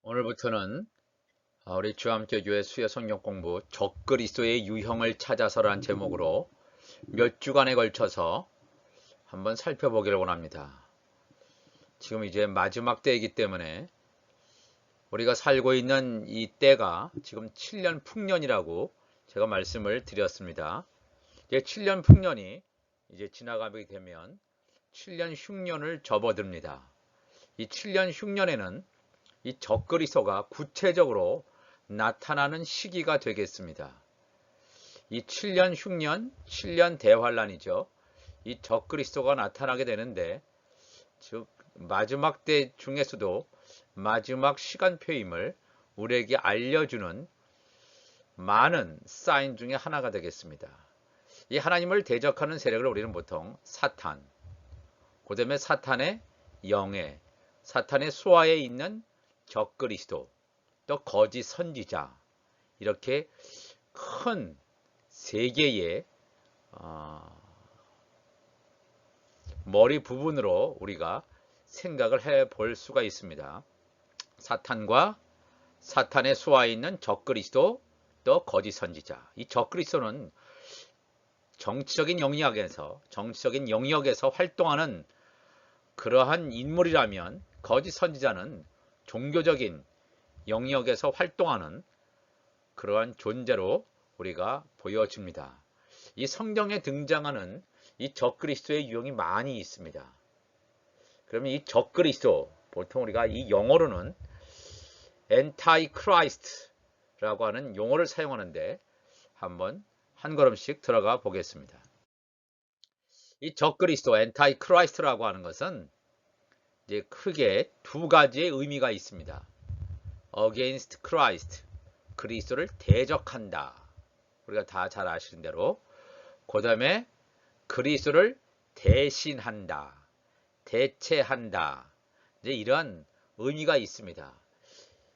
오늘부터는 우리 주함교교회 수요 성경 공부 적그리스도의 유형을 찾아서라는 제목으로 몇 주간에 걸쳐서 한번 살펴보기를 원합니다. 지금 이제 마지막 때이기 때문에 우리가 살고 있는 이 때가 지금 7년 풍년이라고 제가 말씀을 드렸습니다. 이제 7년 풍년이 이제 지나가게 되면 7년 흉년을 접어듭니다. 이 7년 흉년에는 이 적그리스도가 구체적으로 나타나는 시기가 되겠습니다. 이 7년 흉년, 7년 대환란이죠. 이 적그리스도가 나타나게 되는데, 즉 마지막 때 중에서도 마지막 시간표임을 우리에게 알려주는 많은 사인 중에 하나가 되겠습니다. 이 하나님을 대적하는 세력을 우리는 보통 사탄, 그 다음에 사탄의 영예, 사탄의 수하에 있는 적그리스도, 또 거짓 선지자, 이렇게 큰 세 개의 머리 부분으로 우리가 생각을 해 볼 수가 있습니다. 사탄과 사탄의 수하에 있는 적그리스도, 또 거짓 선지자. 이 적그리스도는 정치적인 영역에서 활동하는 그러한 인물이라면, 거짓 선지자는 종교적인 영역에서 활동하는 그러한 존재로 우리가 보여집니다. 이 성경에 등장하는 이 적그리스도의 유형이 많이 있습니다. 그러면 이 적그리스도, 보통 우리가 이 영어로는 Antichrist라고 하는 용어를 사용하는데 한번 한 걸음씩 들어가 보겠습니다. 이 적그리스도, Antichrist라고 하는 것은 이제 크게 두 가지의 의미가 있습니다. Against Christ, 그리스도를 대적한다. 우리가 다 잘 아시는 대로. 그 다음에 그리스도를 대신한다, 대체한다. 이제 이런 의미가 있습니다.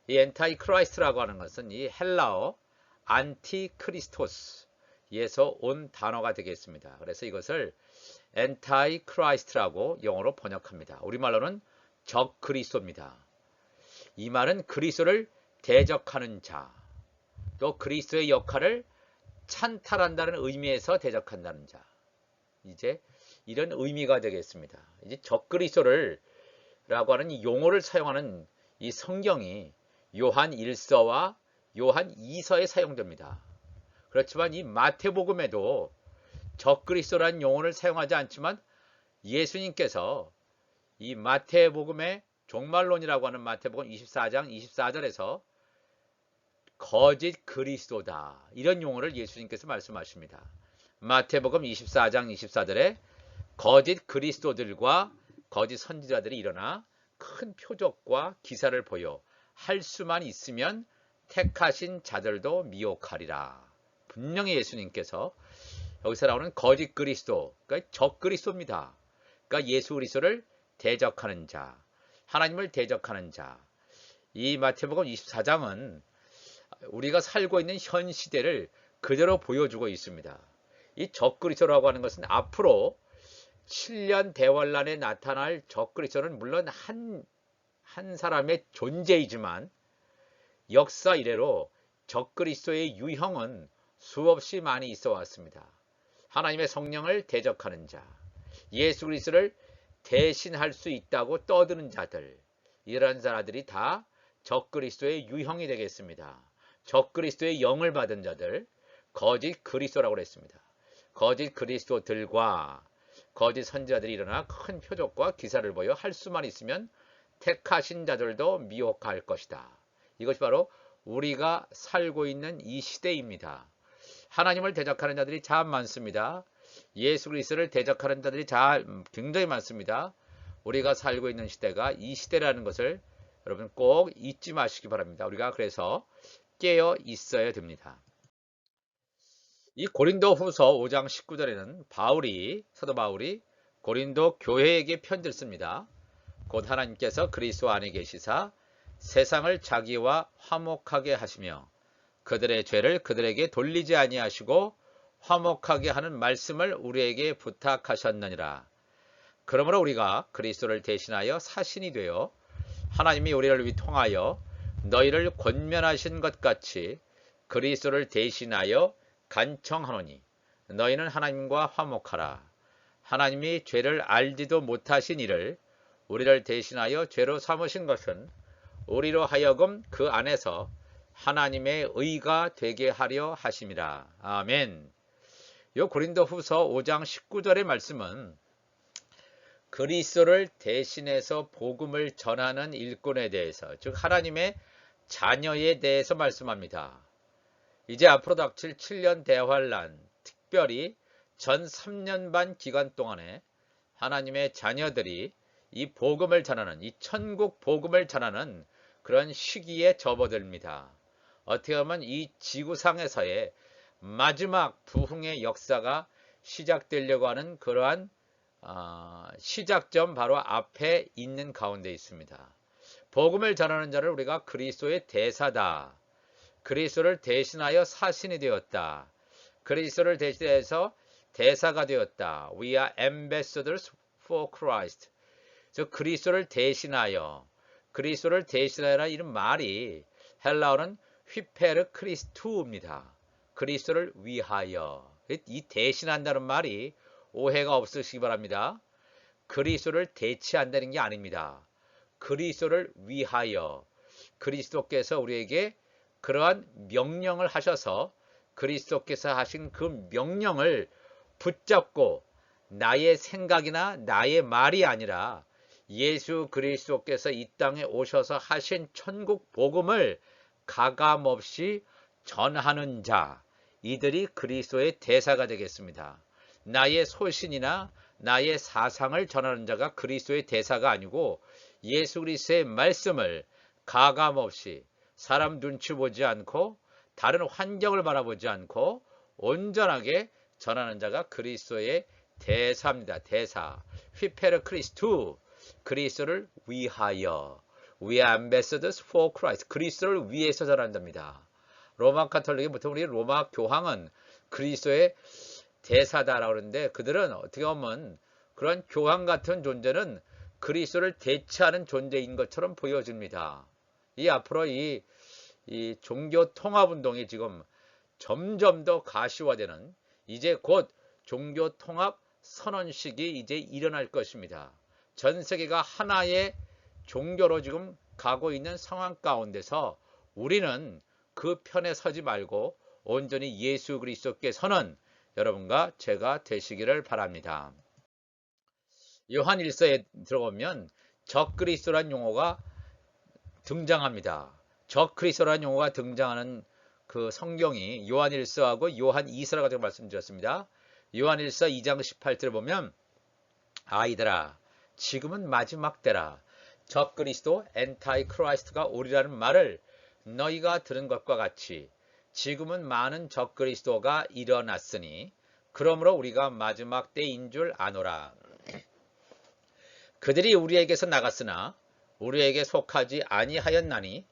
이 엔타이크라이스트라고 하는 것은 이 헬라어 안티크리스토스에서 온 단어가 되겠습니다. 그래서 이것을 엔타이크라이스트라고 영어로 번역합니다. 우리말로는 적그리스도입니다. 이 말은 그리스도를 대적하는 자, 또 그리스도의 역할을 찬탈한다는 의미에서 대적한다는 자, 이제 이런 의미가 되겠습니다. 이제 적그리스도를 라고 하는 이 용어를 사용하는 이 성경이 요한 1서와 요한 2서에 사용됩니다. 그렇지만 이 마태복음에도 적그리스도라는 용어를 사용하지 않지만, 예수님께서 이 마태복음의 종말론이라고 하는 마태복음 24장 24절에서 거짓 그리스도다, 이런 용어를 예수님께서 말씀하십니다. 마태복음 24장 24절에 거짓 그리스도들과 거짓 선지자들이 일어나 큰 표적과 기사를 보여 할 수만 있으면 택하신 자들도 미혹하리라. 분명히 예수님께서 여기서 나오는 거짓 그리스도, 그러니까 적그리스도입니다. 그러니까 예수 그리스도를 대적하는 자, 하나님을 대적하는 자. 이 마태복음 24장은 우리가 살고 있는 현 시대를 그대로 보여주고 있습니다. 이 적그리스도라고 하는 것은 앞으로 7년 대환란에 나타날 적그리스도는 물론 한 사람의 존재이지만, 역사 이래로 적그리스도의 유형은 수없이 많이 있어 왔습니다. 하나님의 성령을 대적하는 자, 예수 그리스도를 대신할 수 있다고 떠드는 자들, 이러한 자들이 다 적그리스도의 유형이 되겠습니다. 적그리스도의 영을 받은 자들, 거짓 그리스도라고 했습니다. 거짓 그리스도들과 거짓 선지자들이 일어나 큰 표적과 기사를 보여 할 수만 있으면 택하신 자들도 미혹할 것이다. 이것이 바로 우리가 살고 있는 이 시대입니다. 하나님을 대적하는 자들이 참 많습니다. 예수 그리스도를 대적하는 자들이 굉장히 많습니다. 우리가 살고 있는 시대가 이 시대라는 것을 여러분 꼭 잊지 마시기 바랍니다. 우리가 그래서 깨어 있어야 됩니다. 이 고린도 후서 5장 19절에는 사도 바울이 고린도 교회에게 편지를 씁니다. 곧 하나님께서 그리스도 안에 계시사 세상을 자기와 화목하게 하시며 그들의 죄를 그들에게 돌리지 아니하시고 화목하게 하는 말씀을 우리에게 부탁하셨느니라. 그러므로 우리가 그리스도를 대신하여 사신이 되어 하나님이 우리를 통하여 너희를 권면하신 것 같이 그리스도를 대신하여 간청하노니 너희는 하나님과 화목하라. 하나님이 죄를 알지도 못하신 이를 우리를 대신하여 죄로 삼으신 것은 우리로 하여금 그 안에서 하나님의 의가 되게 하려 하심이라. 아멘. 요 고린도후서 5장 19절의 말씀은 그리스도를 대신해서 복음을 전하는 일꾼에 대해서, 즉 하나님의 자녀에 대해서 말씀합니다. 이제 앞으로 닥칠 7년 대환란, 특별히 전 3년 반 기간 동안에 하나님의 자녀들이 이 복음을 전하는, 이 천국 복음을 전하는 그런 시기에 접어듭니다. 어떻게 보면 이 지구상에서의 마지막 부흥의 역사가 시작되려고 하는 그러한 시작점 바로 앞에 있는 가운데 있습니다. 복음을 전하는 자를 우리가 그리스도의 대사다. 그리스도를 대신하여 사신이 되었다. 그리스도를 대신해서 대사가 되었다. We are ambassadors for Christ. 즉 그리스도를 대신하여, 그리스도를 대신하여라 이런 말이 헬라어는 휘페르 크리스투입니다. 그리스도를 위하여. 이 대신한다는 말이 오해가 없으시기 바랍니다. 그리스도를 대체한다는 게 아닙니다. 그리스도를 위하여, 그리스도께서 우리에게 그러한 명령을 하셔서 그리스도께서 하신 그 명령을 붙잡고 나의 생각이나 나의 말이 아니라 예수 그리스도께서 이 땅에 오셔서 하신 천국 복음을 가감없이 전하는 자, 이들이 그리스도의 대사가 되겠습니다. 나의 소신이나 나의 사상을 전하는 자가 그리스도의 대사가 아니고 예수 그리스도의 말씀을 가감없이 사람 눈치 보지 않고 다른 환경을 바라보지 않고 온전하게 전하는 자가 그리스도의 대사입니다. 대사. 휘페르 크리스투. 그리스도를 위하여. We are ambassadors for Christ. 그리스도를 위해서 전한답니다. 로마 카톨릭의 보통 우리 로마 교황은 그리스도의 대사다라고 그러는데 그들은 어떻게 보면 그런 교황 같은 존재는 그리스도를 대체하는 존재인 것처럼 보여집니다. 이 앞으로 이 종교 통합 운동이 지금 점점 더 가시화되는, 이제 곧 종교 통합 선언식이 이제 일어날 것입니다. 전 세계가 하나의 종교로 지금 가고 있는 상황 가운데서 우리는 그 편에 서지 말고 온전히 예수 그리스도께서는 여러분과 제가 되시기를 바랍니다. 요한 1서에 들어보면 적그리스도란 용어가 등장합니다. 적그리스도란 용어가 등장하는 그 성경이 요한 1서하고 요한 2서라고 제가 말씀드렸습니다. 요한 1서 2장 18절을 보면 아이들아 지금은 마지막 때라 적그리스도 엔타이 크라이스트가 오리라는 말을 너희가 들은 것과 같이 지금은 많은 적그리스도가 일어났으니 그러므로 우리가 마지막 때인 줄 아노라. 그들이 우리에게서 나갔으나 우리에게 속하지 아니하였나니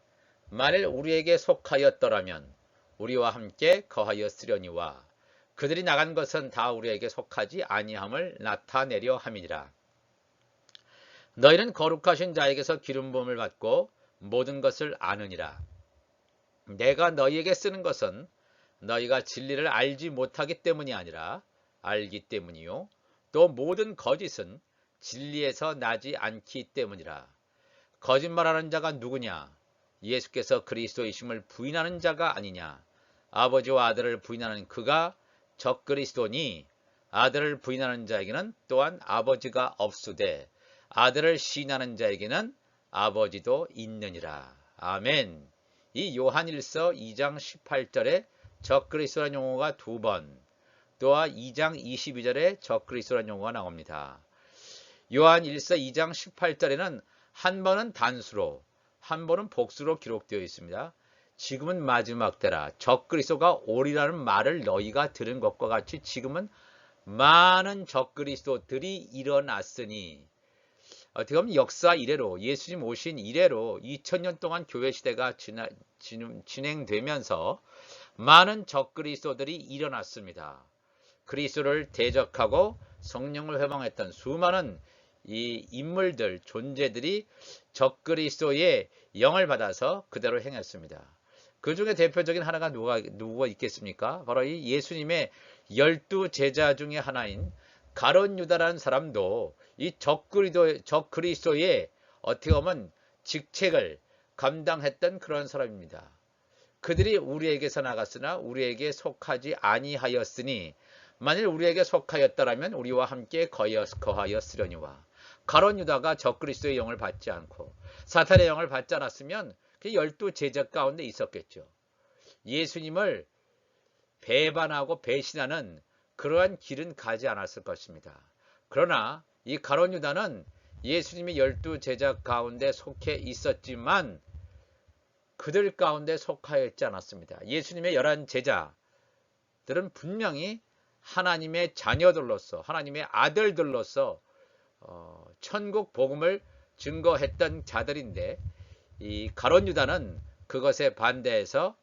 만일 우리에게 속하였더라면 우리와 함께 거하였으려니와 그들이 나간 것은 다 우리에게 속하지 아니함을 나타내려 함이니라. 너희는 거룩하신 자에게서 기름 부음을 받고 모든 것을 아느니라. 내가 너희에게 쓰는 것은 너희가 진리를 알지 못하기 때문이 아니라 알기 때문이요 또 모든 거짓은 진리에서 나지 않기 때문이라. 거짓말하는 자가 누구냐? 예수께서 그리스도이심을 부인하는 자가 아니냐? 아버지와 아들을 부인하는 그가 적그리스도니 아들을 부인하는 자에게는 또한 아버지가 없으되 아들을 시인하는 자에게는 아버지도 있느니라. 아멘. 이 요한 1서 2장 18절에 적그리스도라는 용어가 두 번, 또한 2장 22절에 적그리스도라는 용어가 나옵니다. 요한 1서 2장 18절에는 한 번은 단수로, 한 번은 복수로 기록되어 있습니다. 지금은 마지막 때라 적그리스도가 오리라는 말을 너희가 들은 것과 같이 지금은 많은 적그리스도들이 일어났으니, 어떻게 보면 역사 이래로 예수님 오신 이래로 2000년 동안 교회 시대가 진행되면서 많은 적그리스도들이 일어났습니다. 그리스도를 대적하고 성령을 회방했던 수많은 이 인물들, 존재들이 적그리스도의 영을 받아서 그대로 행했습니다. 그 중에 대표적인 하나가 누가 있겠습니까? 바로 이 예수님의 12제자 중에 하나인 가룟 유다라는 사람도 이 적그리스도의 어떻게 보면 직책을 감당했던 그런 사람입니다. 그들이 우리에게서 나갔으나 우리에게 속하지 아니하였으니 만일 우리에게 속하였더라면 우리와 함께 거하였으려니와. 가룟 유다가 적그리스도의 영을 받지 않고 사탄의 영을 받지 않았으면 그 12제자 가운데 있었겠죠. 예수님을 배반하고 배신하는 그러한 길은 가지 않았을 것입니다. 그러나 이 가룟 유다는 예수님이 12제자 가운데 속해 있었지만 그들 가운데 속하였지 않았습니다. 예수님의 11제자들은 분명히 하나님의 자녀들로서, 하나님의 아들들로서 천국 복음을 증거했던 자들인데, 이 가룟 유다는 그것에 반대해서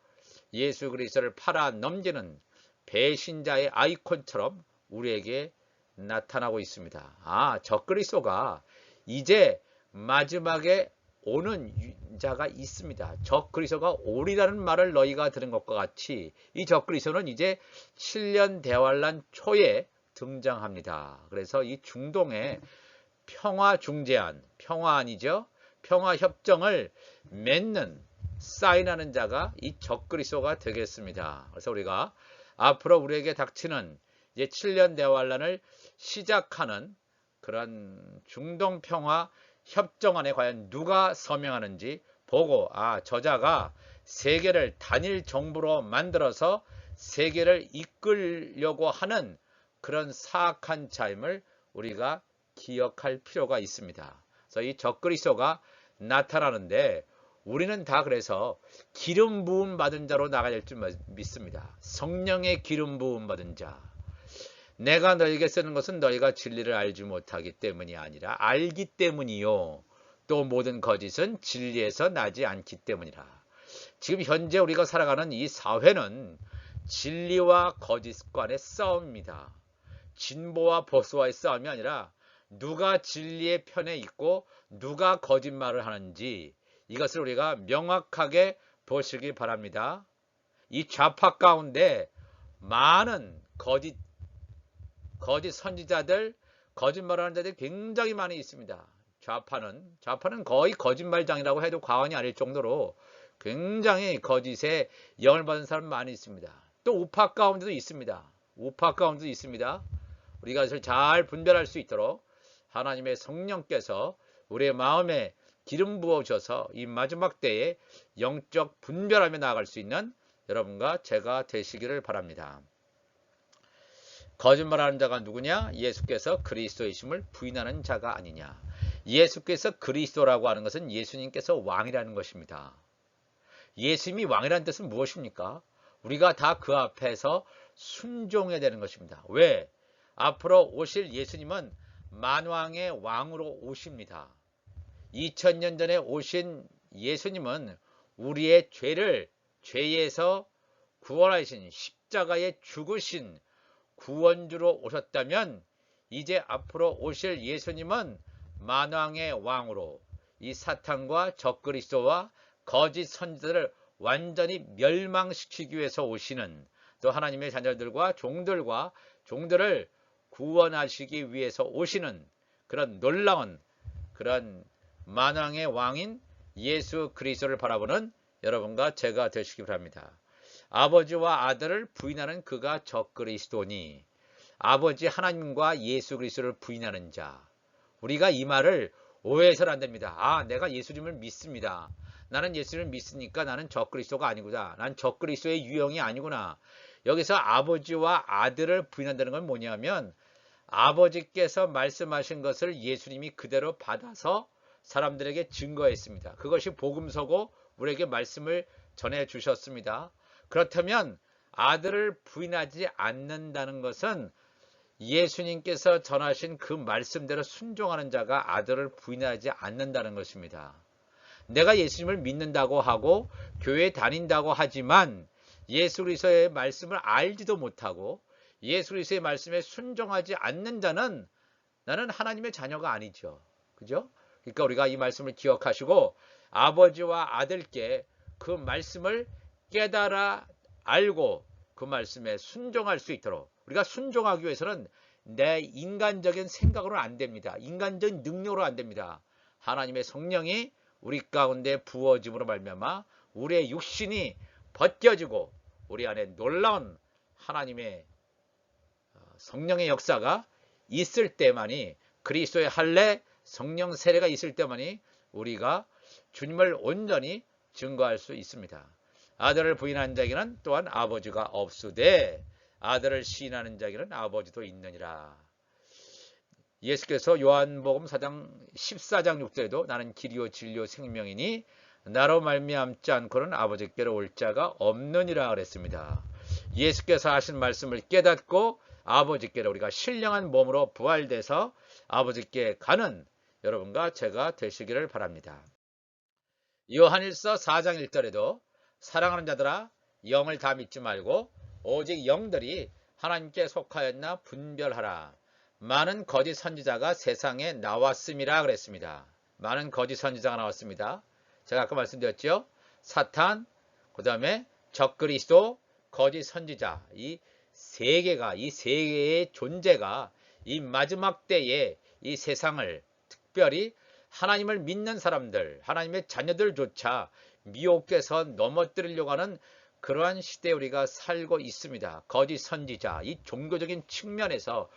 예수 그리스도를 팔아 넘기는 배신자의 아이콘처럼 우리에게 나타나고 있습니다. 적그리스도가 이제 마지막에 오는 자가 있습니다. 적그리스도가 오리라는 말을 너희가 들은 것과 같이 이 적그리스도는 이제 7년 대환란 초에 등장합니다. 그래서 이 중동의 평화 중재안, 평화 아니죠? 평화 협정을 맺는, 사인하는 자가 이 적그리스도가 되겠습니다. 그래서 우리가 앞으로 우리에게 닥치는 이제 7년 대환란을 시작하는 그런 중동 평화 협정안에 과연 누가 서명하는지 보고, 저자가 세계를 단일 정부로 만들어서 세계를 이끌려고 하는 그런 사악한 자임을 우리가 기억할 필요가 있습니다. 그래서 이 적그리스도가 나타나는데 우리는 다 그래서 기름 부음 받은 자로 나가야 될 줄 믿습니다. 성령의 기름 부음 받은 자. 내가 너에게 쓰는 것은 너희가 진리를 알지 못하기 때문이 아니라 알기 때문이요. 또 모든 거짓은 진리에서 나지 않기 때문이라. 지금 현재 우리가 살아가는 이 사회는 진리와 거짓 간의 싸움입니다. 진보와 보수와의 싸움이 아니라 누가 진리의 편에 있고 누가 거짓말을 하는지 이것을 우리가 명확하게 보시기 바랍니다. 이 좌파 가운데 많은 거짓 선지자들, 거짓말하는 자들이 굉장히 많이 있습니다. 좌파는 거의 거짓말장이라고 해도 과언이 아닐 정도로 굉장히 거짓에 영을 받은 사람 많이 있습니다. 또 우파 가운데도 있습니다. 우리가 이것을 잘 분별할 수 있도록 하나님의 성령께서 우리의 마음에 기름 부어주셔서 이 마지막 때에 영적 분별하며 나아갈 수 있는 여러분과 제가 되시기를 바랍니다. 거짓말하는 자가 누구냐? 예수께서 그리스도이심을 부인하는 자가 아니냐. 예수께서 그리스도라고 하는 것은 예수님께서 왕이라는 것입니다. 예수님이 왕이라는 뜻은 무엇입니까? 우리가 다 그 앞에서 순종해야 되는 것입니다. 왜? 앞으로 오실 예수님은 만왕의 왕으로 오십니다. 2000년 전에 오신 예수님은 우리의 죄에서 구원하신 십자가에 죽으신 구원주로 오셨다면 이제 앞으로 오실 예수님은 만왕의 왕으로 이 사탄과 적그리스도와 거짓 선지자들을 완전히 멸망시키기 위해서 오시는, 또 하나님의 자녀들과 종들을 구원하시기 위해서 오시는 그런 놀라운 그런 만왕의 왕인 예수 그리스도를 바라보는 여러분과 제가 되시기 바랍니다. 아버지와 아들을 부인하는 그가 적그리스도니, 아버지 하나님과 예수 그리스도를 부인하는 자. 우리가 이 말을 오해해서는 안 됩니다. 내가 예수님을 믿습니다. 나는 예수님을 믿으니까 나는 적그리스도가 아니구나. 난 적그리스도의 유형이 아니구나. 여기서 아버지와 아들을 부인한다는 건 뭐냐면 아버지께서 말씀하신 것을 예수님이 그대로 받아서 사람들에게 증거했습니다. 그것이 복음서고 우리에게 말씀을 전해주셨습니다. 그렇다면 아들을 부인하지 않는다는 것은 예수님께서 전하신 그 말씀대로 순종하는 자가 아들을 부인하지 않는다는 것입니다. 내가 예수님을 믿는다고 하고 교회에 다닌다고 하지만 예수 그리스도의 말씀을 알지도 못하고 예수 그리스도의 말씀에 순종하지 않는 자는 나는 하나님의 자녀가 아니죠. 그죠? 그러니까 우리가 이 말씀을 기억하시고 아버지와 아들께 그 말씀을 깨달아 알고 그 말씀에 순종할 수 있도록, 우리가 순종하기 위해서는 내 인간적인 생각으로는 안 됩니다. 인간적인 능력으로 안 됩니다. 하나님의 성령이 우리 가운데 부어짐으로 말미암아 우리의 육신이 벗겨지고 우리 안에 놀라운 하나님의 성령의 역사가 있을 때만이, 그리스도의 할례 성령 세례가 있을 때만이 우리가 주님을 온전히 증거할 수 있습니다. 아들을 부인하는 자에게는 또한 아버지가 없으되 아들을 시인하는 자에게는 아버지도 있느니라. 예수께서 요한복음 14장 6절에도 나는 길이요 진리요 생명이니 나로 말미암지 않고는 아버지께로 올 자가 없느니라 그랬습니다. 예수께서 하신 말씀을 깨닫고 아버지께로 우리가 신령한 몸으로 부활돼서 아버지께 가는 여러분과 제가 되시기를 바랍니다. 요한일서 4장 1절에도 사랑하는 자들아 영을 다 믿지 말고 오직 영들이 하나님께 속하였나 분별하라. 많은 거짓 선지자가 세상에 나왔음이라 그랬습니다. 많은 거짓 선지자가 나왔습니다. 제가 아까 말씀드렸죠. 사탄, 그 다음에 적그리스도, 거짓 선지자, 이 세 개의 존재가 이 마지막 때에 이 세상을, 특별히 하나님을 믿는 사람들, 하나님의 자녀들조차 미혹해서 넘어뜨리려고 하는 그러한 시대에 우리가 살고 있습니다. 거짓 선지자, 이 종교적인 측면에서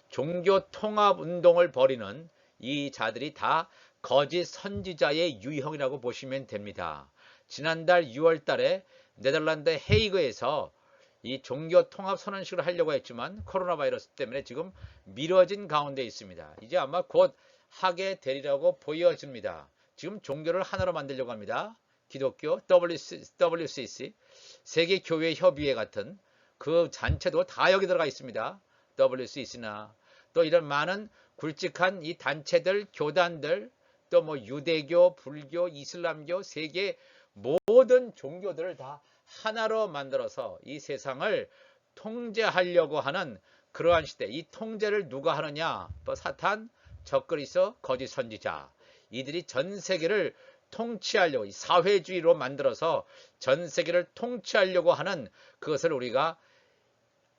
종교 통합 운동을 벌이는 이 자들이 다 거짓 선지자의 유형이라고 보시면 됩니다. 지난달 6월 달에 네덜란드 헤이그에서 이 종교 통합 선언식을 하려고 했지만 코로나 바이러스 때문에 지금 미뤄진 가운데 있습니다. 이제 아마 곧 하게 되리라고 보여집니다. 지금 종교를 하나로 만들려고 합니다. 기독교, WCC, 세계교회협의회 같은 그 단체도 다 여기 들어가 있습니다. WCC나 또 이런 많은 굵직한 이 단체들, 교단들, 또 뭐 유대교, 불교, 이슬람교, 세계 모든 종교들을 다 하나로 만들어서 이 세상을 통제하려고 하는 그러한 시대. 이 통제를 누가 하느냐? 뭐 사탄, 적그리스도, 거짓 선지자. 이들이 전 세계를 통치하려고, 이 사회주의로 만들어서 전 세계를 통치하려고 하는 그것을 우리가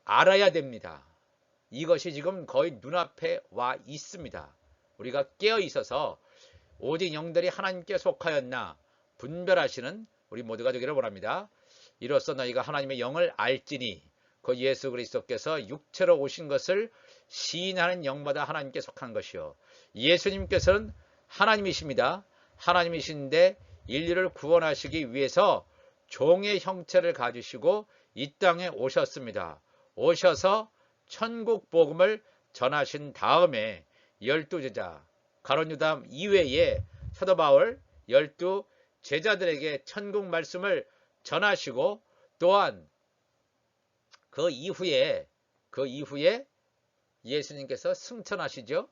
알아야 됩니다. 이것이 지금 거의 눈앞에 와 있습니다. 우리가 깨어 있어서 오직 영들이 하나님께 속하였나 분별하시는 우리 모두가 되기를 원합니다. 이로써 너희가 하나님의 영을 알지니 그 예수 그리스도께서 육체로 오신 것을 시인하는 영마다 하나님께 속한 것이요. 예수님께서는 하나님이십니다. 하나님이신데 인류를 구원하시기 위해서 종의 형체를 가지시고 이 땅에 오셨습니다. 오셔서 천국 복음을 전하신 다음에 12제자 가룟유다 이외에 사도 바울 12 제자들에게 천국 말씀을 전하시고 또한 그 이후에 예수님께서 승천하시죠.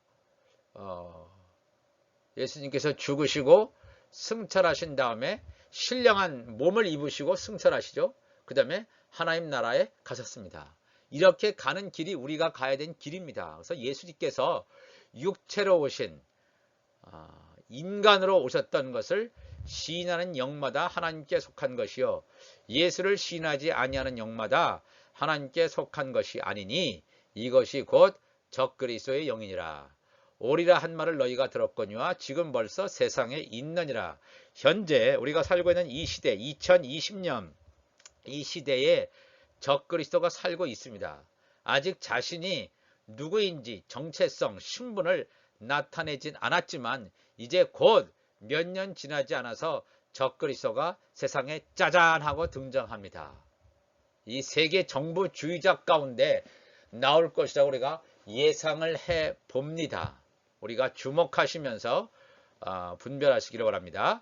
예수님께서 죽으시고 승천하신 다음에 신령한 몸을 입으시고 승천하시죠. 그 다음에 하나님 나라에 가셨습니다. 이렇게 가는 길이 우리가 가야 된 길입니다. 그래서 예수님께서 육체로 오신 인간으로 오셨던 것을 시인하는 영마다 하나님께 속한 것이요 예수를 시인하지 아니하는 영마다 하나님께 속한 것이 아니니 이것이 곧 적그리스도의 영이니라. 오리라 한 말을 너희가 들었거니와 지금 벌써 세상에 있느니라. 현재 우리가 살고 있는 이 시대 2020년 이 시대에 적그리스도가 살고 있습니다. 아직 자신이 누구인지 정체성, 신분을 나타내진 않았지만 이제 곧 몇 년 지나지 않아서 적그리스도가 세상에 짜잔 하고 등장합니다. 이 세계 정부주의자 가운데 나올 것이라고 우리가 예상을 해 봅니다. 우리가 주목하시면서 분별하시기를 바랍니다.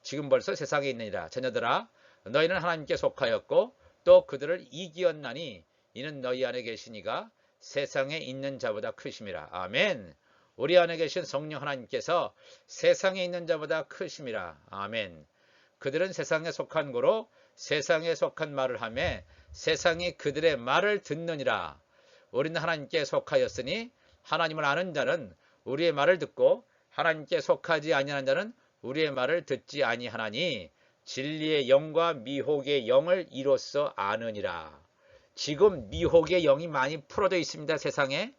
지금 벌써 세상에 있느니라. 자녀들아 너희는 하나님께 속하였고 또 그들을 이기었나니 이는 너희 안에 계시니가 세상에 있는 자보다 크심이라. 아멘. 우리 안에 계신 성령 하나님께서 세상에 있는 자보다 크심이라. 아멘. 그들은 세상에 속한 거로 세상에 속한 말을 하며 세상이 그들의 말을 듣느니라. 우리는 하나님께 속하였으니 하나님을 아는 자는 우리의 말을 듣고 하나님께 속하지 아니하는 자는 우리의 말을 듣지 아니하나니 진리의 영과 미혹의 영을 이로써 아느니라. 지금 미혹의 영이 많이 풀어져 있습니다. 세상에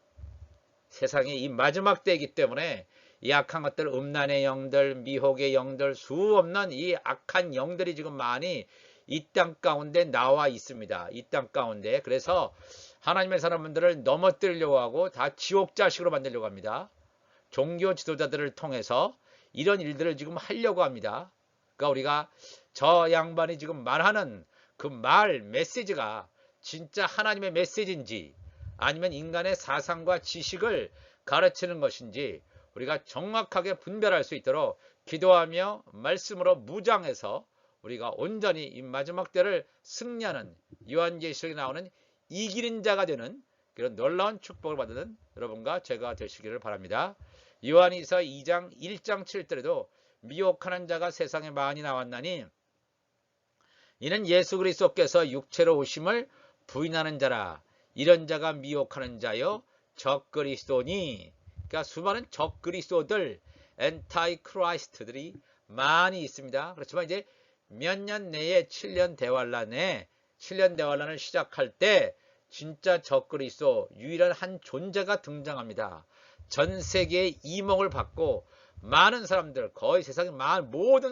이 마지막 때이기 때문에 이 악한 것들, 음란의 영들, 미혹의 영들, 수없는 이 악한 영들이 지금 많이 이 땅 가운데 나와 있습니다. 이 땅 가운데. 그래서 하나님의 사람들을 넘어뜨리려고 하고 다 지옥 자식으로 만들려고 합니다. 종교 지도자들을 통해서 이런 일들을 지금 하려고 합니다. 그러니까 우리가 저 양반이 지금 말하는 그 말 메시지가 진짜 하나님의 메시지인지 아니면 인간의 사상과 지식을 가르치는 것인지 우리가 정확하게 분별할 수 있도록 기도하며 말씀으로 무장해서 우리가 온전히 이 마지막 때를 승리하는 요한계시록에 나오는 이기는 자가 되는 그런 놀라운 축복을 받는 여러분과 제가 되시기를 바랍니다. 요한이서 2장 1장 7절에도 미혹하는 자가 세상에 많이 나왔나니 이는 예수 그리스도께서 육체로 오심을 부인하는 자라. 이런 자가 미혹하는 자요 적그리스도니. 그러니까 수많은 적그리스도들, 엔타이 크라이스트들이 많이 있습니다. 그렇지만 이제 몇 년 내에 7년 대환란을 시작할 때 진짜 적그리스도 유일한 한 존재가 등장합니다. 전 세계의 이목을 받고 많은 사람들, 거의 세상의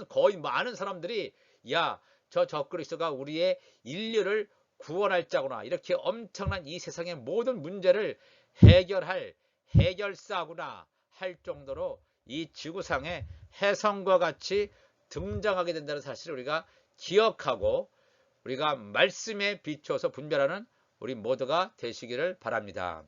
거의 많은 사람들이 야, 저 적그리스도가 우리의 인류를 구원할 자구나. 이렇게 엄청난 이 세상의 모든 문제를 해결할 해결사구나 할 정도로 이 지구상에 혜성과 같이 등장하게 된다는 사실을 우리가 기억하고 우리가 말씀에 비추어서 분별하는 우리 모두가 되시기를 바랍니다.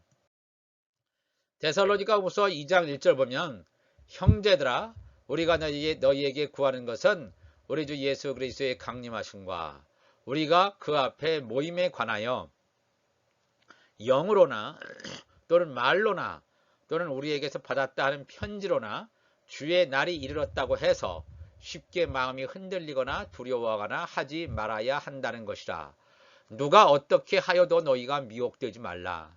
데살로니가후서 2장 1절 보면 형제들아 우리가 너희에게 구하는 것은 우리 주 예수 그리스도의 강림하심과 우리가 그 앞에 모임에 관하여 영으로나 또는 말로나 또는 우리에게서 받았다 하는 편지로나 주의 날이 이르렀다고 해서 쉽게 마음이 흔들리거나 두려워하거나 하지 말아야 한다는 것이라. 누가 어떻게 하여도 너희가 미혹되지 말라.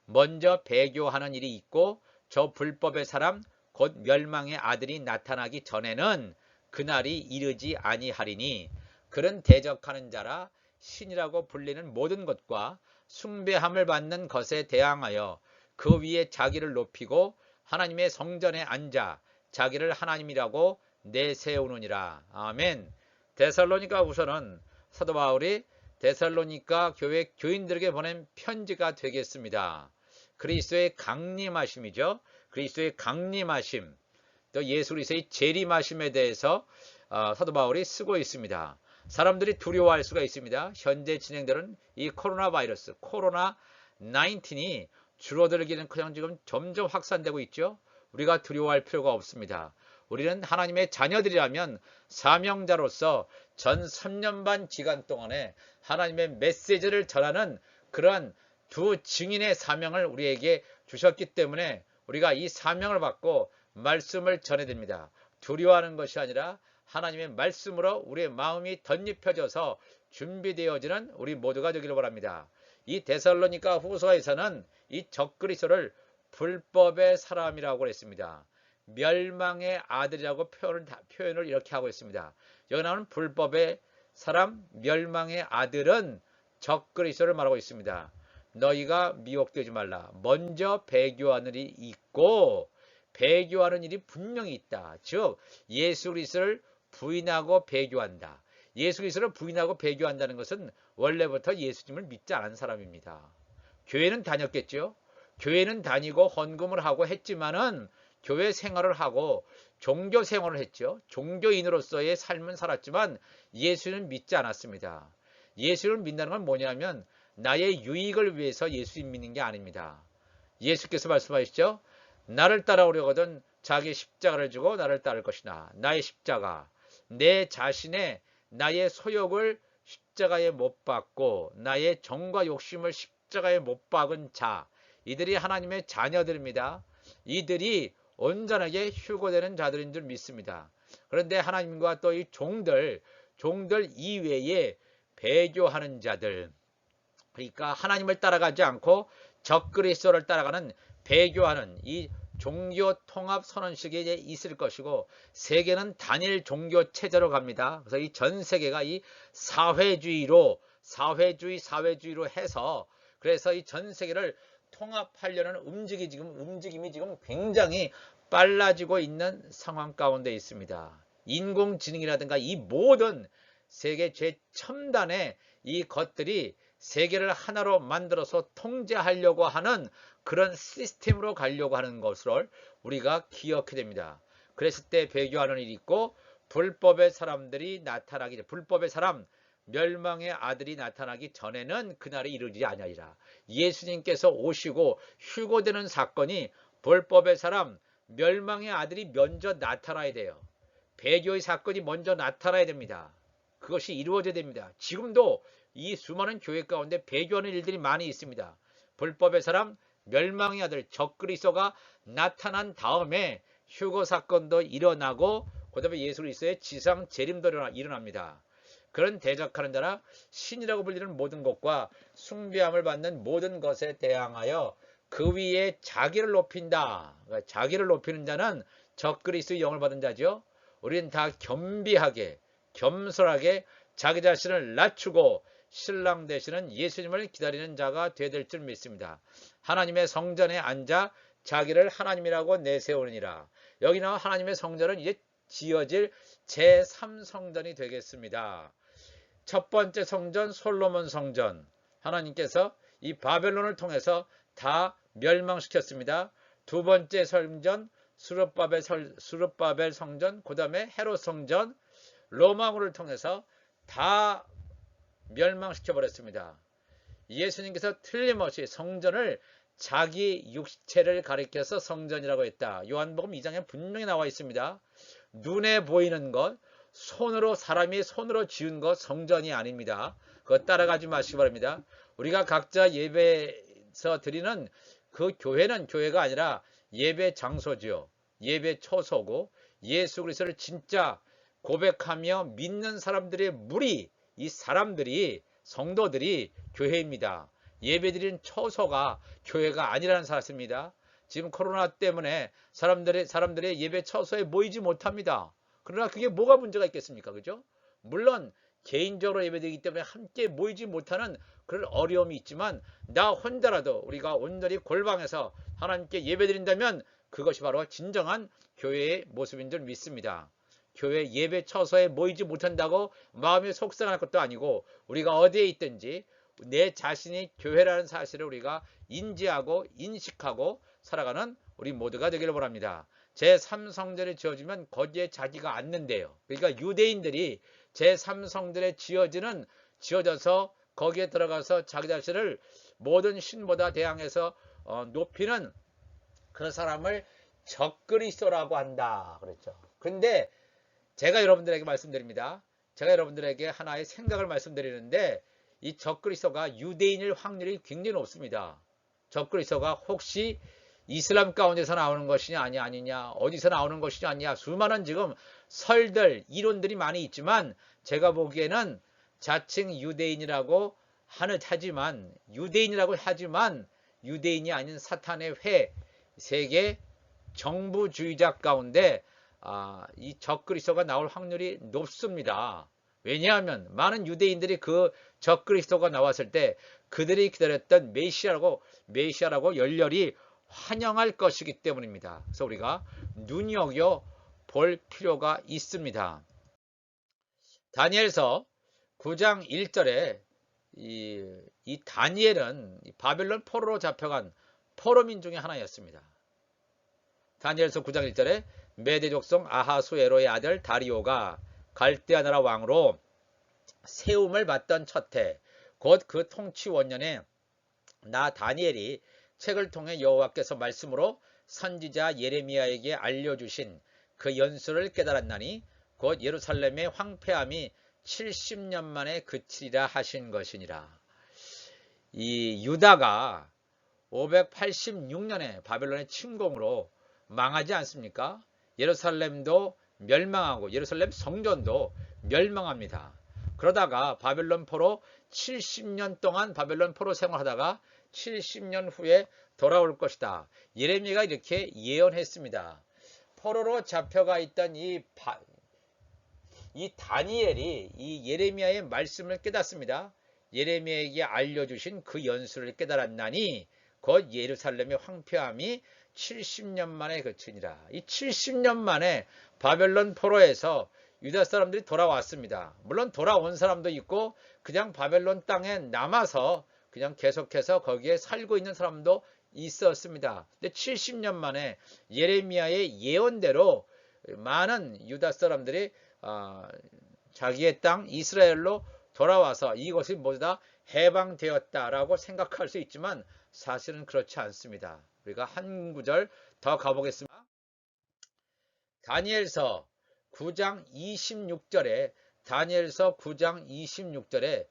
먼저 배교하는 일이 있고 저 불법의 사람 곧 멸망의 아들이 나타나기 전에는 그날이 이르지 아니하리니 그런 대적하는 자라 신이라고 불리는 모든 것과 숭배함을 받는 것에 대항하여 그 위에 자기를 높이고 하나님의 성전에 앉아 자기를 하나님이라고 내세우느니라. 아멘. 데살로니가후서는 사도 바울이 데살로니가 교회 교인들에게 보낸 편지가 되겠습니다. 그리스도의 강림하심이죠. 그리스도의 강림하심, 또 예수 그리스도의 재림하심에 대해서 사도 바울이 쓰고 있습니다. 사람들이 두려워할 수가 있습니다. 현재 진행되는 이 코로나 바이러스, 코로나 19이 줄어들기는커녕 지금 점점 확산되고 있죠. 우리가 두려워할 필요가 없습니다. 우리는 하나님의 자녀들이라면 사명자로서 전 3년 반 기간 동안에 하나님의 메시지를 전하는 그러한 두 증인의 사명을 우리에게 주셨기 때문에 우리가 이 사명을 받고 말씀을 전해야 됩니다. 두려워하는 것이 아니라 하나님의 말씀으로 우리의 마음이 덧입혀져서 준비되어지는 우리 모두가 되기를 바랍니다. 이 데살로니가 후서에서는 이 적그리스도를 불법의 사람이라고 했습니다. 멸망의 아들이라고 표현을 이렇게 하고 있습니다. 여기 나오는 불법의 사람, 멸망의 아들은 적그리스도를 말하고 있습니다. 너희가 미혹되지 말라. 먼저 배교하는 일이 있고 배교하는 일이 분명히 있다. 즉 예수 그리스도를 부인하고 배교한다. 예수 그리스도를 부인하고 배교한다는 것은 원래부터 예수님을 믿지 않은 사람입니다. 교회는 다녔겠죠. 교회는 다니고 헌금을 하고 했지만은 교회 생활을 하고 종교 생활을 했죠. 종교인으로서의 삶은 살았지만 예수는 믿지 않았습니다. 예수를 믿는다는 건 뭐냐면 나의 유익을 위해서 예수님 믿는 게 아닙니다. 예수께서 말씀하시죠. 나를 따라오려거든 자기 십자가를 지고 나를 따를 것이나 나의 십자가, 내 자신의 나의 소욕을 십자가에 못 박고 나의 정과 욕심을 십자가에 못 박은 자, 이들이 하나님의 자녀들입니다. 이들이 온전하게 휴거되는 자들인 줄 믿습니다. 그런데 하나님과 또 이 종들 이외에 배교하는 자들, 그러니까 하나님을 따라가지 않고 적그리스도를 따라가는 배교하는 이 종교 통합 선언식이 이제 있을 것이고, 세계는 단일 종교 체제로 갑니다. 그래서 이 전 세계가 이 사회주의로 해서, 그래서 이 전 세계를 통합하려는 움직임이 지금 굉장히 빨라지고 있는 상황 가운데 있습니다. 인공지능이라든가 이 모든 세계 최첨단의 이 것들이 세계를 하나로 만들어서 통제하려고 하는 그런 시스템으로 가려고 하는 것을 우리가 기억해야 됩니다. 그랬을 때 배교하는 일이 있고, 불법의 사람들이 불법의 사람, 멸망의 아들이 나타나기 전에는 그날이 이루어지지 아니하리라. 예수님께서 오시고 휴거되는 사건이 불법의 사람, 멸망의 아들이 먼저 나타나야 돼요. 배교의 사건이 먼저 나타나야 됩니다. 그것이 이루어져야 됩니다. 지금도 이 수많은 교회 가운데 배교하는 일들이 많이 있습니다. 불법의 사람, 멸망의 아들, 적그리스도가 나타난 다음에 휴거 사건도 일어나고, 그 다음에 예수 그리스도의 지상 재림도 일어납니다. 그런 대적하는 자나 신이라고 불리는 모든 것과 숭배함을 받는 모든 것에 대항하여 그 위에 자기를 높인다. 그러니까 자기를 높이는 자는 적그리스도의 영을 받은 자죠. 우리는 다 겸비하게, 겸손하게 자기 자신을 낮추고 신랑 되시는 예수님을 기다리는 자가 되어야 될 줄 믿습니다. 하나님의 성전에 앉아 자기를 하나님이라고 내세우느니라. 여기 나와 하나님의 성전은 이제 지어질 제3성전이 되겠습니다. 첫 번째 성전, 솔로몬 성전, 하나님께서 이 바벨론을 통해서 다 멸망시켰습니다. 두 번째 성전, 수르바벨 성전, 그 다음에 헤롯 성전, 로마군을 통해서 다 멸망시켜 버렸습니다. 예수님께서 틀림없이 성전을 자기 육체를 가리켜서 성전이라고 했다. 요한복음 2장에 분명히 나와 있습니다. 눈에 보이는 것, 사람이 손으로 지은 것 성전이 아닙니다. 그거 따라가지 마시기 바랍니다. 우리가 각자 예배에서 드리는 그 교회는 교회가 아니라 예배 장소지요. 예배 처소고, 예수 그리스도를 진짜 고백하며 믿는 사람들의 무리, 이 사람들이, 성도들이 교회입니다. 예배드리는 처소가 교회가 아니라는 사실입니다. 지금 코로나 때문에 사람들의 예배 처소에 모이지 못합니다. 그러나 그게 뭐가 문제가 있겠습니까? 그죠? 물론 개인적으로 예배드리기 때문에 함께 모이지 못하는 그런 어려움이 있지만, 나 혼자라도 우리가 온전히 골방에서 하나님께 예배드린다면 그것이 바로 진정한 교회의 모습인 줄 믿습니다. 교회 예배 처소에 모이지 못한다고 마음이 속상할 것도 아니고, 우리가 어디에 있든지 내 자신이 교회라는 사실을 우리가 인지하고 인식하고 살아가는 우리 모두가 되기를 바랍니다. 제3성전이 지어지면 거기에 자기가 앉는데요. 그러니까 유대인들이 제3성전에 지어져서 거기에 들어가서 자기 자신을 모든 신보다 대항해서 높이는 그 사람을 적그리스도라고 한다 그랬죠. 근데 제가 여러분들에게 말씀드립니다. 제가 여러분들에게 하나의 생각을 말씀드리는데, 이 적그리스도가 유대인일 확률이 굉장히 높습니다. 적그리스도가 혹시 이슬람 가운데서 나오는 것이냐 아니냐, 어디서 나오는 것이냐 아니냐, 수많은 지금 설들, 이론들이 많이 있지만, 제가 보기에는 자칭 유대인이라고 하지만 유대인이 아닌 사탄의 세계 정부주의자 가운데 이 적그리스도가 나올 확률이 높습니다. 왜냐하면 많은 유대인들이 그 적그리스도가 나왔을 때 그들이 기다렸던 메시아라고 열렬히 환영할 것이기 때문입니다. 그래서 우리가 눈여겨 볼 필요가 있습니다. 다니엘서 9장 1절에 이 다니엘은 바벨론 포로로 잡혀간 포로민 중의 하나였습니다. 다니엘서 9장 1절에 메대 족속 아하수에로의 아들 다리오가 갈대아 나라 왕으로 세움을 받던 첫 해, 곧 그 통치 원년에 나 다니엘이 책을 통해 여호와께서 말씀으로 선지자 예레미야에게 알려주신 그 연수를 깨달았나니 곧 예루살렘의 황폐함이 70년 만에 그치리라 하신 것이니라. 이 유다가 586년에 바벨론의 침공으로 망하지 않습니까? 예루살렘도 멸망하고 예루살렘 성전도 멸망합니다. 그러다가 바벨론 포로 70년 동안 바벨론 포로 생활하다가 70년 후에 돌아올 것이다. 예레미야가 이렇게 예언했습니다. 포로로 잡혀가 있던 이 다니엘이 이 예레미야의 말씀을 깨닫습니다. 예레미야에게 알려주신 그 연수를 깨달았나니 곧 예루살렘의 황폐함이 70년 만에 그치니라. 이 70년 만에 바벨론 포로에서 유다 사람들이 돌아왔습니다. 물론 돌아온 사람도 있고 그냥 바벨론 땅에 남아서 그냥 계속해서 거기에 살고 있는 사람도 있었습니다. 근데 70년 만에 예레미야의 예언대로 많은 유다 사람들이 자기의 땅 이스라엘로 돌아와서 이것이 모두 다 해방되었다라고 생각할 수 있지만 사실은 그렇지 않습니다. 우리가 한 구절 더 가보겠습니다. 다니엘서 9장 26절에 다니엘서 9장 26절에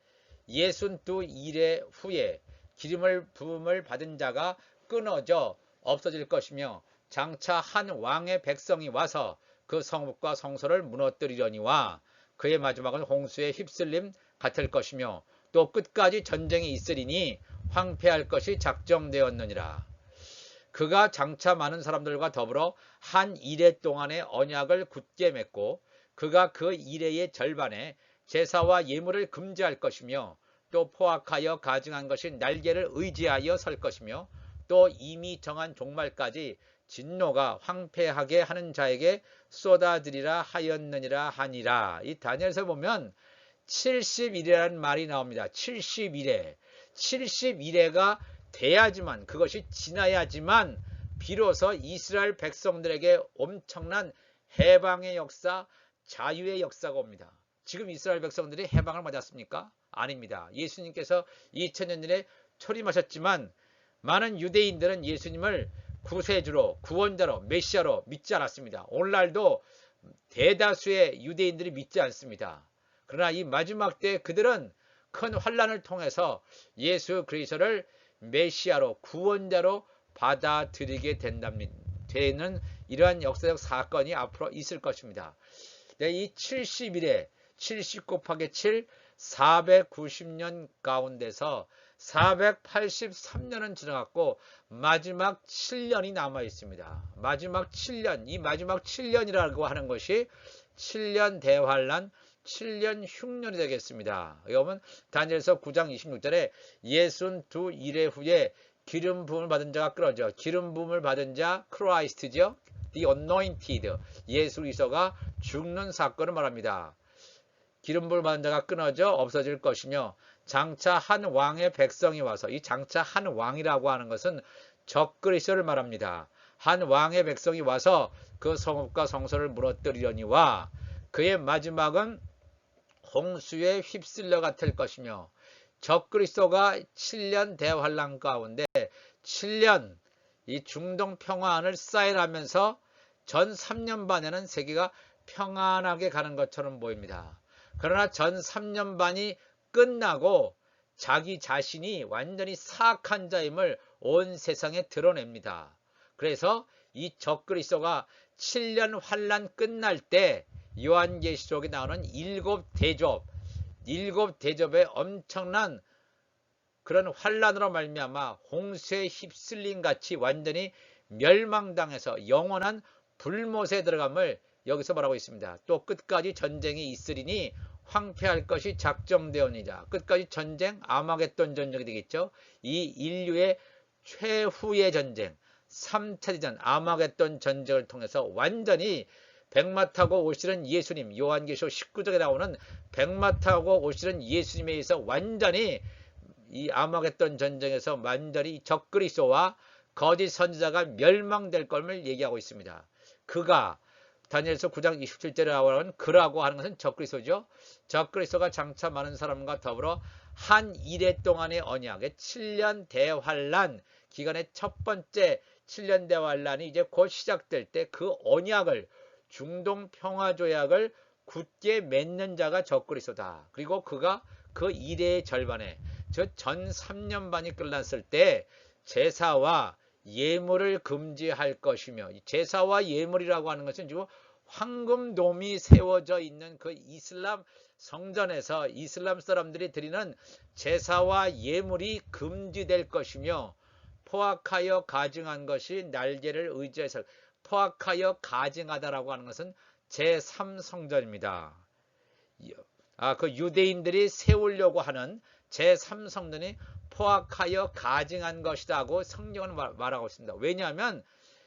62일의 후에 기름을 부음을 받은 자가 끊어져 없어질 것이며 장차 한 왕의 백성이 와서 그 성읍과 성소를 무너뜨리려니와 그의 마지막은 홍수에 휩쓸림 같을 것이며 또 끝까지 전쟁이 있으리니 황폐할 것이 작정되었느니라. 그가 장차 많은 사람들과 더불어 한 이레 동안의 언약을 굳게 맺고 그가 그 이레의 절반에 제사와 예물을 금지할 것이며 또 포악하여 가증한 것이 날개를 의지하여 설 것이며 또 이미 정한 종말까지 진노가 황폐하게 하는 자에게 쏟아지리라 하였느니라 하니라. 이 다니엘서 보면 70일이라는 말이 나옵니다. 70일에 70일에가 돼야지만 그것이 지나야지만 비로소 이스라엘 백성들에게 엄청난 해방의 역사, 자유의 역사가 옵니다. 지금 이스라엘 백성들이 해방을 맞았습니까? 아닙니다. 예수님께서 2000년 전에 초림하셨지만 많은 유대인들은 예수님을 구세주로, 구원자로, 메시아로 믿지 않았습니다. 오늘날도 대다수의 유대인들이 믿지 않습니다. 그러나 이 마지막 때 그들은 큰 환란을 통해서 예수 그리스도를 메시아로, 구원자로 받아들이게 되는 이러한 역사적 사건이 앞으로 있을 것입니다. 이 70일에 70 곱하기 7, 490년 가운데서 483년은 지나갔고 마지막 7년이 남아 있습니다. 마지막 7년, 이 마지막 7년이라고 하는 것이 7년 대환란, 7년 흉년이 되겠습니다. 여러분 다니엘서 9장 26절에 62일의 후에 기름 부음을 받은 자가 끊어져. 기름 부음을 받은 자 크라이스트죠. The anointed. 예수 그리스도가 죽는 사건을 말합니다. 기름 부음을 받은 자가 끊어져 없어질 것이며 장차 한 왕의 백성이 와서, 이 장차 한 왕이라고 하는 것은 적그리스도를 말합니다. 한 왕의 백성이 와서 그 성읍과 성소를 무너뜨리려니와 그의 마지막은 홍수에 휩쓸려 같을 것이며, 적그리스도가 7년 대환란 가운데 7년 이 중동 평화안을 쌓여가면서 전 3년 반에는 세계가 평안하게 가는 것처럼 보입니다. 그러나 전 3년 반이 끝나고 자기 자신이 완전히 사악한 자임을 온 세상에 드러냅니다. 그래서 이 적그리스도가 7년 환란 끝날 때 요한계시록에 나오는 7대접, 7대접의 엄청난 그런 환란으로 말미암아 홍수에 휩쓸린 같이 완전히 멸망당해서 영원한 불못에 들어감을 여기서 말하고 있습니다. 또 끝까지 전쟁이 있으리니 황폐할 것이 작정되었느니라. 끝까지 전쟁, 아마겟돈 전쟁이 되겠죠. 이 인류의 최후의 전쟁, 3차 대전 아마겟돈 전쟁을 통해서 완전히 백마 타고 오시는 예수님, 요한계시록 19장에 나오는 백마 타고 오시는 예수님에 의해서 완전히 이 아마겟돈 전쟁에서 완전히 적그리스도와 거짓 선지자가 멸망될 것을 얘기하고 있습니다. 그가 다니엘서 9장 27절에 나오는 그라고 하는 것은 적그리스도죠. 적그리스도가 장차 많은 사람과 더불어 한 이레 동안의 언약의 7년 대환란 기간의 첫 번째 7년 대환란이 이제 곧 시작될 때 그 언약을, 중동 평화조약을 굳게 맺는 자가 적그리스도다. 그리고 그가 그 이레의 절반에, 즉 전 3년 반이 끝났을 때 제사와 예물을 금지할 것이며, 제사와 예물이라고 하는 것은 지금 황금돔이 세워져 있는 그 이슬람 성전에서 이슬람 사람들이 드리는 제사와 예물이 금지될 것이며 포악하여 가증한 것이 날개를 의지해서 포악하여 가증하다라고 하는 것은 제3성전입니다. 그 유대인들이 세우려고 하는 제3성전이 포악하여 가증한 것이다 하고 성경은 말하고 있습니다. 왜냐하면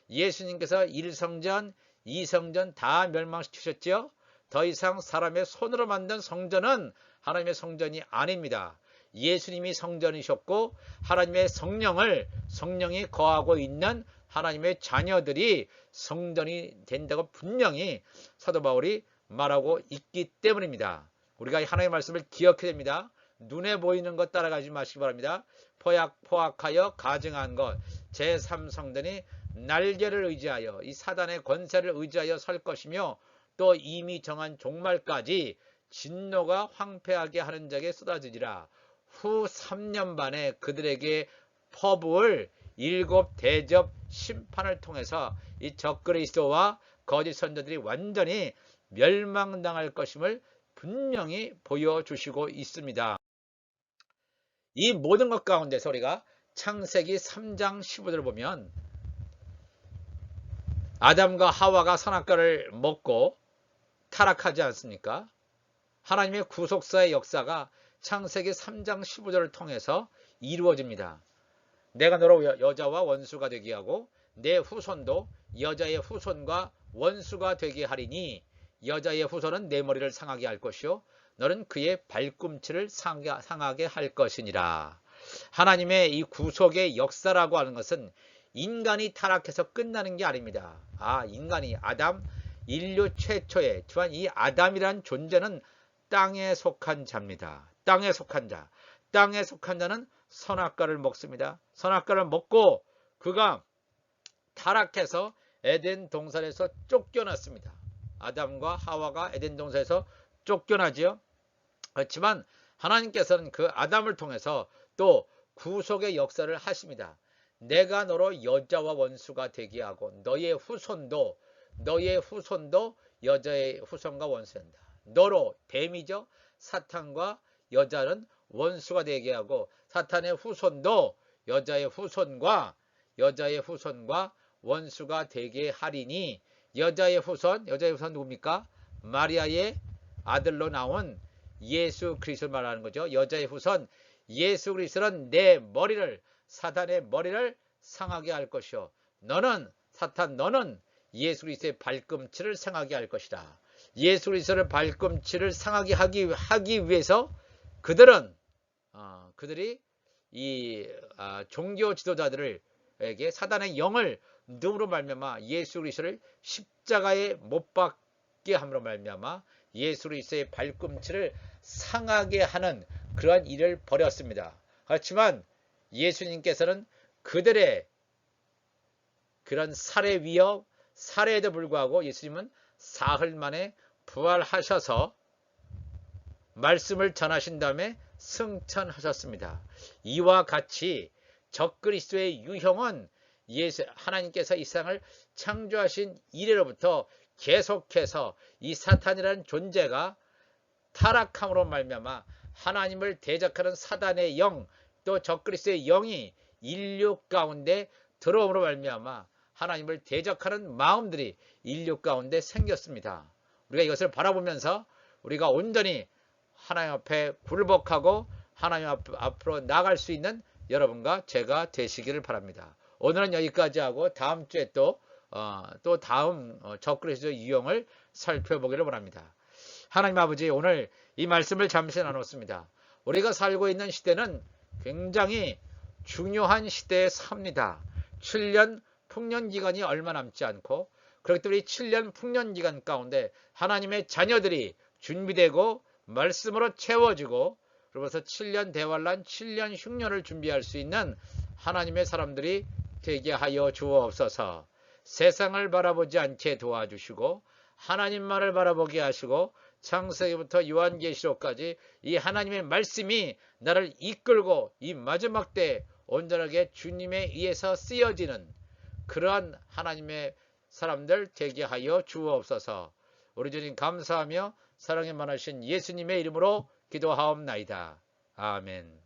예수님께서 1성전, 2성전 다 멸망시키셨죠. 더 이상 사람의 손으로 만든 성전은 하나님의 성전이 아닙니다. 예수님이 성전이셨고 하나님의 성령이 거하고 있는 하나님의 자녀들이 성전이 된다고 분명히 사도 바울이 말하고 있기 때문입니다. 우리가 하나님의 말씀을 기억해야 됩니다. 눈에 보이는 것 따라가지 마시기 바랍니다. 포악하여 가증한 것 제3성전이 날개를 의지하여 이 사단의 권세를 의지하여 설 것이며 또 이미 정한 종말까지 진노가 황폐하게 하는 자에게 쏟아지리라. 후 3년 반에 그들에게 퍼부을 7 대접 심판을 통해서 이 적그리스도와 거짓 선자들이 완전히 멸망당할 것임을 분명히 보여주시고 있습니다. 이 모든 것 가운데서 우리가 창세기 3장 15절을 보면 아담과 하와가 선악과를 먹고 타락하지 않습니까? 하나님의 구속사의 역사가 창세기 3장 15절을 통해서 이루어집니다. 내가 너로 여자와 원수가 되게 하고 내 후손도 여자의 후손과 원수가 되게 하리니 여자의 후손은 내 머리를 상하게 할 것이요 너는 그의 발꿈치를 상하게 할 것이니라. 하나님의 이 구속의 역사라고 하는 것은 인간이 타락해서 끝나는 게 아닙니다. 인간이 인류 최초의 또한 이 아담이란 존재는 땅에 속한 자입니다. 땅에 속한 자. 땅에 속한 자는 선악과를 먹습니다. 선악과를 먹고 그가 타락해서 에덴 동산에서 쫓겨났습니다. 아담과 하와가 에덴 동산에서 쫓겨나지요. 그렇지만 하나님께서는 그 아담을 통해서 또 구속의 역사를 하십니다. 내가 너로 여자와 원수가 되게 하고 너의 후손도 여자의 후손과 원수한다. 너로 뱀이죠. 사탄과 여자는 원수가 되게 하고 사탄의 후손도 여자의 후손과 원수가 되게 하리니 여자의 후손 누굽니까? 마리아의 아들로 나온 예수 그리스도를 말하는 거죠. 여자의 후손 예수 그리스도는 내 머리를 사탄의 머리를 상하게 할 것이요 너는 예수 그리스도의 발꿈치를 상하게 할 것이다. 예수 그리스도의 발꿈치를 상하게 하기 위해서 그들이 이 종교 지도자들에게 사단의 영을 넣음으로 말미암아 예수 그리스도를 십자가에 못 박게 함으로 말미암아 예수 그리스도의 발꿈치를 상하게 하는 그러한 일을 벌였습니다. 그렇지만 예수님께서는 그들의 그런 살해 위협, 살해에도 불구하고 예수님은 사흘 만에 부활하셔서 말씀을 전하신 다음에 승천하셨습니다. 이와 같이 적그리스도의 유형은 하나님께서 이 세상을 창조하신 이래로부터 계속해서 이 사탄이라는 존재가 타락함으로 말미암아 하나님을 대적하는 사단의 영, 또 적그리스도의 영이 인류 가운데 들어옴으로 말미암아 하나님을 대적하는 마음들이 인류 가운데 생겼습니다. 우리가 이것을 바라보면서 우리가 온전히 하나님 앞에 굴복하고 하나님 앞으로 나아갈 수 있는 여러분과 제가 되시기를 바랍니다. 오늘은 여기까지 하고 다음 주에 또 다음 적그리스도 유형을 살펴보기를 원합니다. 하나님 아버지, 오늘 이 말씀을 잠시 나눴습니다. 우리가 살고 있는 시대는 굉장히 중요한 시대에 삽니다. 7년 풍년기간이 얼마 남지 않고 그렇기 때문에 7년 풍년기간 가운데 하나님의 자녀들이 준비되고 말씀으로 채워지고 그러면서 7년 대환란, 7년 흉년을 준비할 수 있는 하나님의 사람들이 되게 하여 주옵소서. 세상을 바라보지 않게 도와주시고 하나님만을 바라보게 하시고 창세기부터 요한계시록까지 이 하나님의 말씀이 나를 이끌고 이 마지막 때 온전하게 주님에 의해서 쓰여지는 그러한 하나님의 사람들 되게 하여 주옵소서. 우리 주님 감사하며 사랑에 많으신 예수님의 이름으로 기도하옵나이다. 아멘.